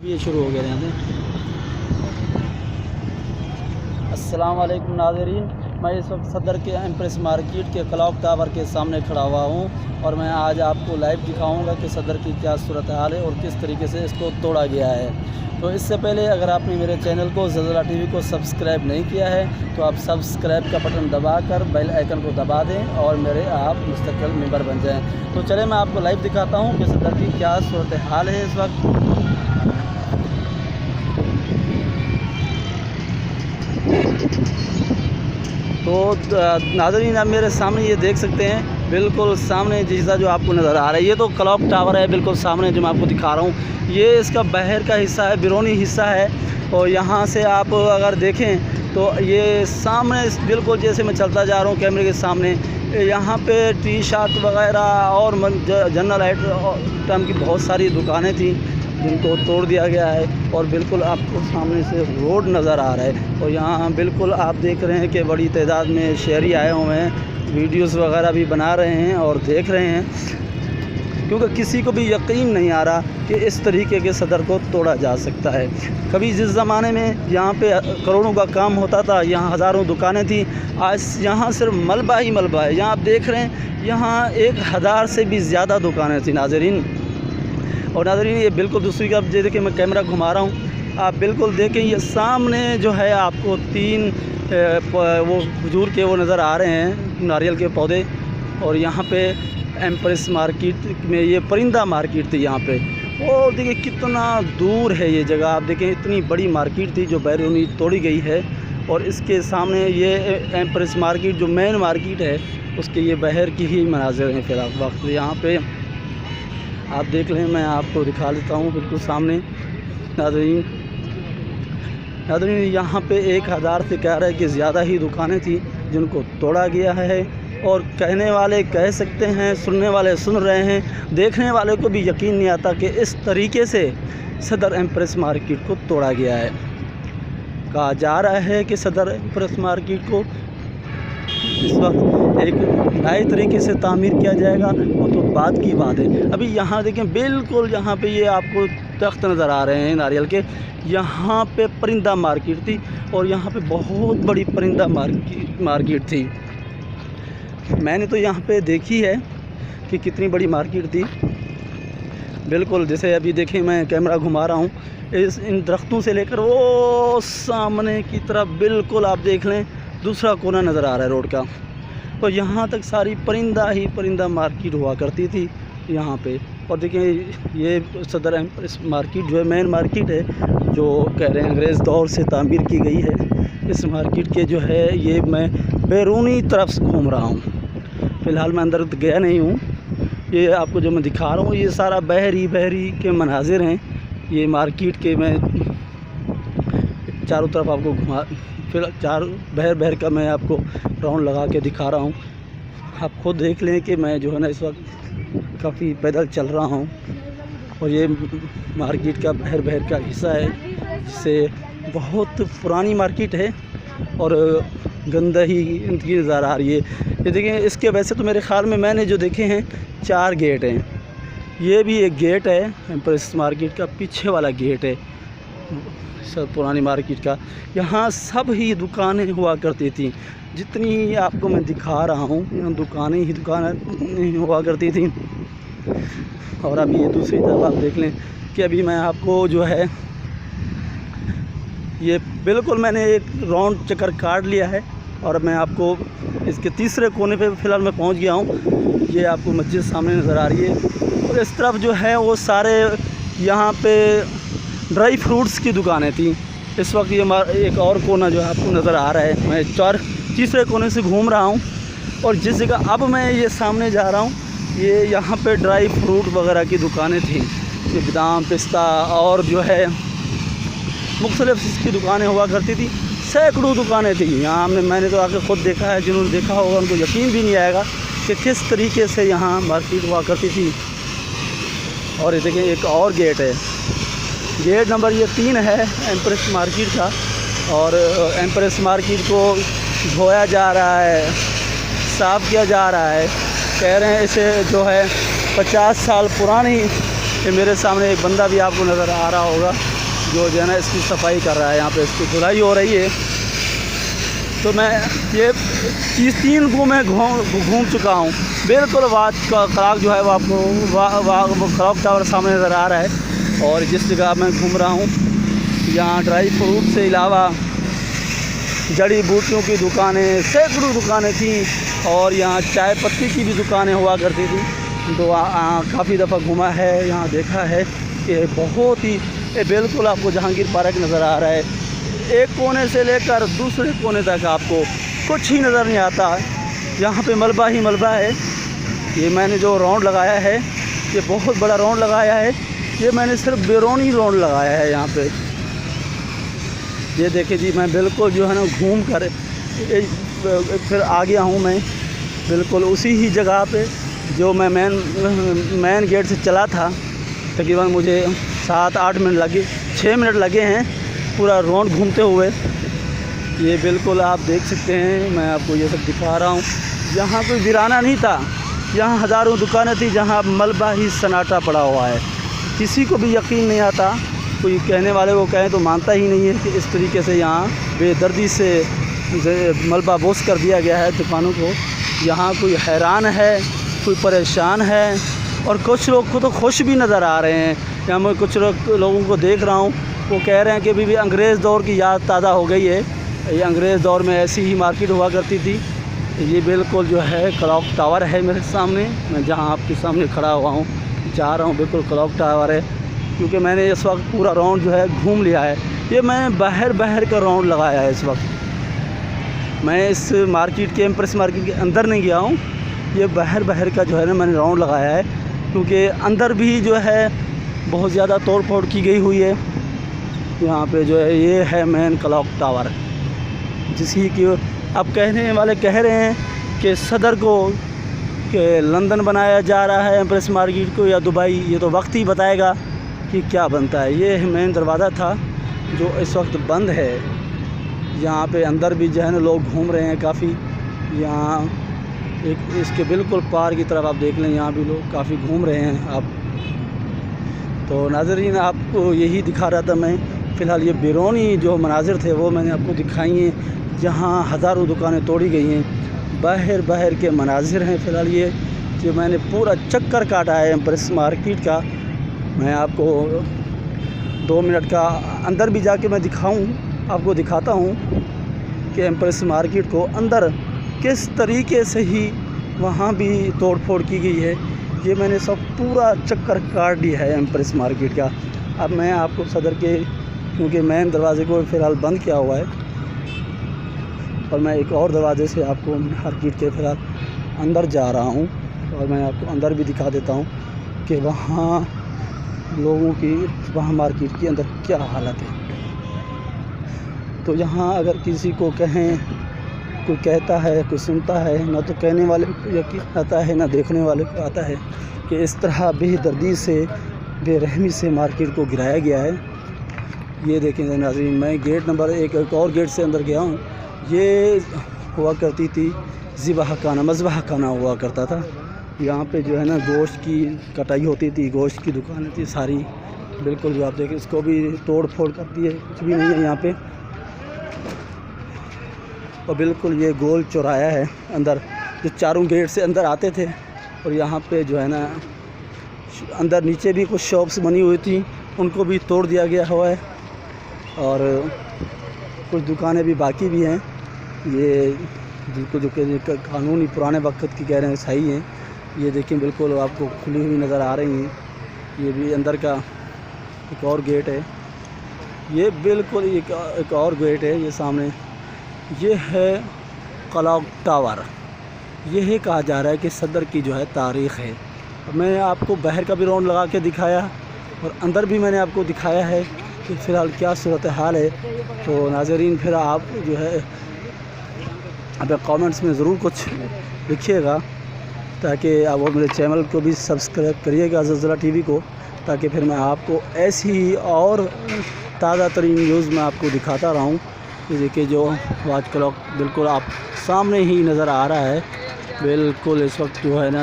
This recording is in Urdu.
یہ شروع ہو گیا یہاں سے۔ السلام علیکم ناظرین، میں اس وقت صدر کے ایمپریس مارکیٹ کے کلاک ٹاور کے سامنے کھڑا ہوا ہوں اور میں آج آپ کو لائیو دکھاؤں گا کہ صدر کی کیا صورتحال ہے اور کس طریقے سے اس کو توڑا گیا ہے۔ تو اس سے پہلے اگر آپ نے میرے چینل کو زلزلہ ٹی وی کو سبسکرائب نہیں کیا ہے تو آپ سبسکرائب کا بٹن دبا کر بیل آئیکن کو دبا دیں اور میرے آپ مستقل ممبر بن جائیں۔ تو چلیں میں آپ کو لائیو دکھاتا ہوں کہ صدر کی کیا صورتحال ہے اس وقت۔ تو ناظرین آپ میرے سامنے یہ دیکھ سکتے ہیں، بالکل سامنے جیسا جو آپ کو نظر آ رہا ہے یہ تو کلاک ٹاور ہے، بالکل سامنے جو میں آپ کو دکھا رہا ہوں یہ اس کا باہر کا حصہ ہے، بیرونی حصہ ہے۔ اور یہاں سے آپ اگر دیکھیں تو یہ سامنے بالکل جیسے میں چلتا جا رہا ہوں کیمرے کے سامنے، یہاں پہ ٹی شرٹ وغیرہ اور جنرل آئٹم کی بہت ساری دکانیں تھیں جن کو توڑ دیا گیا ہے، اور بالکل آپ کو سامنے سے روڈ نظر آ رہا ہے۔ اور یہاں بالکل آپ دیکھ رہے ہیں کہ بڑی تعداد میں شہری آئے ہوئے ہیں، ویڈیوز وغیرہ بھی بنا رہے ہیں اور دیکھ رہے ہیں، کیونکہ کسی کو بھی یقین نہیں آ رہا کہ اس طریقے کے صدر کو توڑا جا سکتا ہے۔ کبھی جس زمانے میں یہاں پہ کروڑوں کا کام ہوتا تھا، یہاں ہزاروں دکانیں تھیں، آج یہاں صرف ملبہ ہی ملبہ ہے۔ یہاں آپ دیکھ رہے ہیں یہاں 1000 سے بھی زیادہ دکانیں تھیں ناظرین۔ اور ناظرین یہ بالکل دوسری کا جیسے کہ میں کیمرہ گھما رہا ہوں، آپ بالکل دیکھیں یہ سامنے جو ہے آپ کو 3 وہ کھجور کے وہ نظر آ رہے ہیں، ناریل کے پودے۔ اور یہاں پہ ایمپریس مارکیٹ میں یہ پرندہ مارکیٹ تھی یہاں پہ، اور دیکھیں کتنا دور ہے یہ جگہ، آپ دیکھیں اتنی بڑی مارکیٹ تھی جو بیرونی توڑی گئی ہے۔ اور اس کے سامنے یہ ایمپریس مارکیٹ جو مین مارکیٹ ہے اس کے یہ باہر کی ہی مناظر ہیں فی الحال وقت۔ یہاں پہ آپ دیکھ لیں، میں آپ کو دکھا لیتا ہوں بالکل سامنے ناظرین یہاں پہ 1000 سے کہہ رہے کہ زیادہ ہی دکانیں تھیں جن کو توڑا گیا ہے۔ اور کہنے والے کہہ سکتے ہیں، سننے والے سن رہے ہیں، دیکھنے والے کو بھی یقین نہیں آتا کہ اس طریقے سے صدر ایمپریس مارکیٹ کو توڑا گیا ہے۔ کہا جا رہا ہے کہ صدر ایمپریس مارکیٹ کو اس وقت ایک نئے طریقے سے تعمیر کیا جائے گا، وہ تو بعد کی بات ہے۔ ابھی یہاں دیکھیں بالکل یہاں پہ یہ آپ کو درخت نظر آ رہے ہیں ناریل کے، یہاں پہ پرندہ مارکیٹ تھی اور یہاں پہ بہت بڑی پرندہ مارکیٹ تھی۔ میں نے تو یہاں پہ دیکھی ہے کہ کتنی بڑی مارکیٹ تھی، بالکل جیسے ابھی دیکھیں میں کیمرہ گھما رہا ہوں، ان درختوں سے لے کر وہ سامنے کی طرف بالکل آپ دیکھ لیں دوسرا کونا نظر آ رہا ہے روڈ کا، تو یہاں تک ساری پرندہ ہی پرندہ مارکیٹ ہوا کرتی تھی یہاں پہ۔ اور دیکھیں یہ صدر ایمپریس مارکیٹ جو ہے مین مارکیٹ ہے، جو کہہ رہے ہیں انگریز دور سے تعمیر کی گئی ہے۔ اس مارکیٹ کے جو ہے یہ میں بیرونی طرف سے گھوم رہا ہوں، فی الحال میں اندر گیا نہیں ہوں۔ یہ آپ کو جو میں دکھا رہا ہوں یہ سارا بحری کے مناظر ہیں، یہ مارکیٹ کے میں چاروں طرف آپ کو گھما، پھر بہر کا میں آپ کو راؤنڈ لگا کے دکھا رہا ہوں۔ آپ خود دیکھ لیں کہ میں جو ہے نا اس وقت کافی پیدل چل رہا ہوں، اور یہ مارکیٹ کا بہر کا حصہ ہے، جس سے بہت پرانی مارکیٹ ہے اور گندگی ان کی نظر آ رہی ہے۔ یہ دیکھیں اس کے ویسے تو میرے خیال میں نے جو دیکھے ہیں 4 گیٹ ہیں، یہ بھی ایک گیٹ ہے ایمپریس مارکیٹ کا، پیچھے والا گیٹ ہے سب پرانی مارکیٹ کا۔ یہاں سب ہی دکانیں ہوا کرتی تھیں، جتنی آپ کو میں دکھا رہا ہوں یہاں دکانیں ہوا کرتی تھیں۔ اور ابھی یہ دوسری طرف آپ دیکھ لیں کہ ابھی میں آپ کو جو ہے یہ بالکل میں نے ایک راؤنڈ چکر کاٹ لیا ہے، اور میں آپ کو اس کے تیسرے کونے پہ فی الحال میں پہنچ گیا ہوں۔ یہ آپ کو مسجد سامنے نظر آ رہی ہے، اور اس طرف جو ہے وہ سارے یہاں پہ ڈرائی فروٹس کی دکانیں تھیں۔ اس وقت یہ ایک اور کونا جو آپ کو نظر آ رہا ہے، میں تیسرے کونے سے گھوم رہا ہوں، اور جس جگہ اب میں یہ سامنے جا رہا ہوں یہ یہاں پہ ڈرائی فروٹ وغیرہ کی دکانیں تھیں، یہ بادام پستہ اور جو ہے مختلف اس کی دکانیں ہوا کرتی تھی، سینکڑوں دکانیں تھیں یہاں۔ میں نے تو آ کے خود دیکھا ہے، جنہوں نے دیکھا ہوگا ان کو یقین بھی نہیں آئے گا کہ کس طریقے سے یہاں مارکیٹ ہوا کرتی تھی۔ اور یہ دیکھیں ایک اور گیٹ ہے، گیٹ نمبر یہ 3 ہے ایمپریس مارکیٹ کا، اور ایمپریس مارکیٹ کو دھویا جا رہا ہے، صاف کیا جا رہا ہے۔ کہہ رہے ہیں اسے جو ہے 50 سال پرانی یہ میرے سامنے ایک بندہ بھی آپ کو نظر آ رہا ہوگا جو ہے نا اس کی صفائی کر رہا ہے، یہاں پہ اس کی دھلائی ہو رہی ہے۔ تو میں یہ چیز 3 کو میں گھوم چکا ہوں۔ بالکل واچ کا کلاک جو ہے وہ آپ کو کلاک ٹاور سامنے نظر آ رہا ہے، اور جس جگہ میں گھوم رہا ہوں یہاں ڈرائی فروٹ سے علاوہ جڑی بوٹیوں کی دکانیں، سینکڑوں دکانیں تھیں، اور یہاں چائے پتی کی بھی دکانیں ہوا کرتی تھیں۔ تو کافی دفعہ گھوما ہے، یہاں دیکھا ہے کہ بہت ہی بالکل آپ کو جہانگیر پارک نظر آ رہا ہے، ایک کونے سے لے کر دوسرے کونے تک آپ کو کچھ ہی نظر نہیں آتا ہے، یہاں پہ ملبہ ہی ملبہ ہے۔ یہ میں نے جو راؤنڈ لگایا ہے یہ بہت بڑا راؤنڈ لگایا ہے، یہ میں نے صرف بیرونی راؤنڈ لگایا ہے یہاں پہ۔ یہ دیکھیں جی، میں بالکل جو ہے نا گھوم کر پھر آ گیا ہوں میں بالکل اسی ہی جگہ پہ جو میں مین گیٹ سے چلا تھا۔ تقریباً مجھے 7-8 منٹ لگے، 6 منٹ لگے ہیں پورا راؤنڈ گھومتے ہوئے۔ یہ بالکل آپ دیکھ سکتے ہیں، میں آپ کو یہ سب دکھا رہا ہوں۔ یہاں کوئی ویرانہ نہیں تھا، یہاں ہزاروں دکانیں تھیں جہاں ملبہ ہی سناٹا پڑا ہوا ہے۔ کسی کو بھی یقین نہیں آتا، کوئی کہنے والے کو کہیں تو مانتا ہی نہیں ہے کہ اس طریقے سے یہاں بے دردی سے ملبہ بوس کر دیا گیا ہے دکانوں کو۔ یہاں کوئی حیران ہے، کوئی پریشان ہے، اور کچھ لوگ کو تو خوش بھی نظر آ رہے ہیں۔ یہاں میں کچھ لوگوں کو دیکھ رہا ہوں، وہ کہہ رہے ہیں کہ ابھی بھی انگریز دور کی یاد تازہ ہو گئی ہے، یہ انگریز دور میں ایسی ہی مارکیٹ ہوا کرتی تھی۔ یہ بالکل جو ہے کلاک ٹاور ہے میرے سامنے، میں جہاں آپ کے سامنے کھڑا ہوا ہوں جا رہا ہوں، بالکل کلاک ٹاور ہے، کیونکہ میں نے اس وقت پورا راؤنڈ جو ہے گھوم لیا ہے۔ یہ میں نے باہر کا راؤنڈ لگایا ہے اس وقت، میں اس مارکیٹ کے ایمپریس مارکیٹ کے اندر نہیں گیا ہوں، یہ باہر کا جو ہے نا میں نے راؤنڈ لگایا ہے، کیونکہ اندر بھی جو ہے بہت زیادہ توڑ پھوڑ کی گئی ہوئی ہے۔ یہاں پہ جو ہے یہ ہے مین کلاک ٹاور، جس کی اب کہنے والے کہہ رہے ہیں کہ صدر کو کہ لندن بنایا جا رہا ہے ایمپریس مارکیٹ کو یا دبئی، یہ تو وقت ہی بتائے گا کہ کیا بنتا ہے۔ یہ مین دروازہ تھا جو اس وقت بند ہے، یہاں پہ اندر بھی جو ہے نا لوگ گھوم رہے ہیں کافی، یہاں ایک اس کے بالکل پار کی طرف آپ دیکھ لیں، یہاں بھی لوگ کافی گھوم رہے ہیں آپ۔ تو ناظرین، آپ کو یہی دکھا رہا تھا میں، فی الحال یہ بیرونی جو مناظر تھے وہ میں نے آپ کو دکھائی ہیں، جہاں ہزاروں دکانیں توڑی گئی ہیں، باہر کے مناظر ہیں۔ فی الحال یہ جو میں نے پورا چکر کاٹا ہے ایمپریس مارکیٹ کا، میں آپ کو 2 منٹ کا اندر بھی جا کے میں آپ کو دکھاتا ہوں کہ ایمپریس مارکیٹ کو اندر کس طریقے سے ہی وہاں بھی توڑ پھوڑ کی گئی ہے۔ یہ میں نے سب پورا چکر کاٹ دیا ہے ایمپریس مارکیٹ کا۔ اب میں آپ کو صدر کے، کیونکہ مین دروازے کو فی الحال بند کیا ہوا ہے، اور میں ایک اور دروازے سے آپ کو مارکیٹ کے فی الحال اندر جا رہا ہوں، اور میں آپ کو اندر بھی دکھا دیتا ہوں کہ وہاں لوگوں کی، وہاں مارکیٹ کے اندر کیا حالت ہے۔ تو یہاں اگر کسی کو کہیں، کوئی کہتا ہے، کوئی سنتا ہے، نہ تو کہنے والے کو یقین آتا ہے، نہ دیکھنے والے کو آتا ہے کہ اس طرح بے دردی سے، بے رحمی سے مارکیٹ کو گرایا گیا ہے۔ یہ دیکھیں ناظرین، میں گیٹ نمبر ایک اور گیٹ سے اندر گیا ہوں، یہ ہوا کرتی تھی ذبح خانہ، مذبح خانہ ہوا کرتا تھا۔ یہاں پہ جو ہے نا گوشت کی کٹائی ہوتی تھی، گوشت کی دکانیں تھی ساری، بالکل جو آپ دیکھیں اس کو بھی توڑ پھوڑ کرتی ہے، کچھ بھی نہیں ہے یہاں پہ۔ اور بالکل یہ گول چورایا ہے اندر، جو چاروں گیٹ سے اندر آتے تھے، اور یہاں پہ جو ہے نا اندر نیچے بھی کچھ شاپس بنی ہوئی تھیں، ان کو بھی توڑ دیا گیا ہوا ہے، اور کچھ دکانیں بھی باقی بھی ہیں، یہ جن کو جو کہ قانونی پرانے وقت کی کہہ رہے ہیں صحیح ہیں۔ یہ دیکھیں بالکل آپ کو کھلی ہوئی نظر آ رہی ہیں، یہ بھی اندر کا ایک اور گیٹ ہے، یہ بالکل ایک اور گیٹ ہے، یہ سامنے یہ ہے کلاک ٹاور۔ یہ کہا جا رہا ہے کہ صدر کی جو ہے تاریخ ہے۔ میں آپ کو باہر کا بھی راؤنڈ لگا کے دکھایا، اور اندر بھی میں نے آپ کو دکھایا ہے کہ فی الحال کیا صورتحال ہے۔ تو ناظرین، پھر آپ جو ہے اب کامنٹس میں ضرور کچھ لکھیے گا، تاکہ آپ میرے چینل کو بھی سبسکرائب کریے گا، زلزلہ ٹی وی کو، تاکہ پھر میں آپ کو ایسی ہی اور تازہ ترین نیوز میں آپ کو دکھاتا رہا ہوں۔ یہ دیکھیے جو واچ کلاک بالکل آپ سامنے ہی نظر آ رہا ہے، بالکل اس وقت جو ہے نا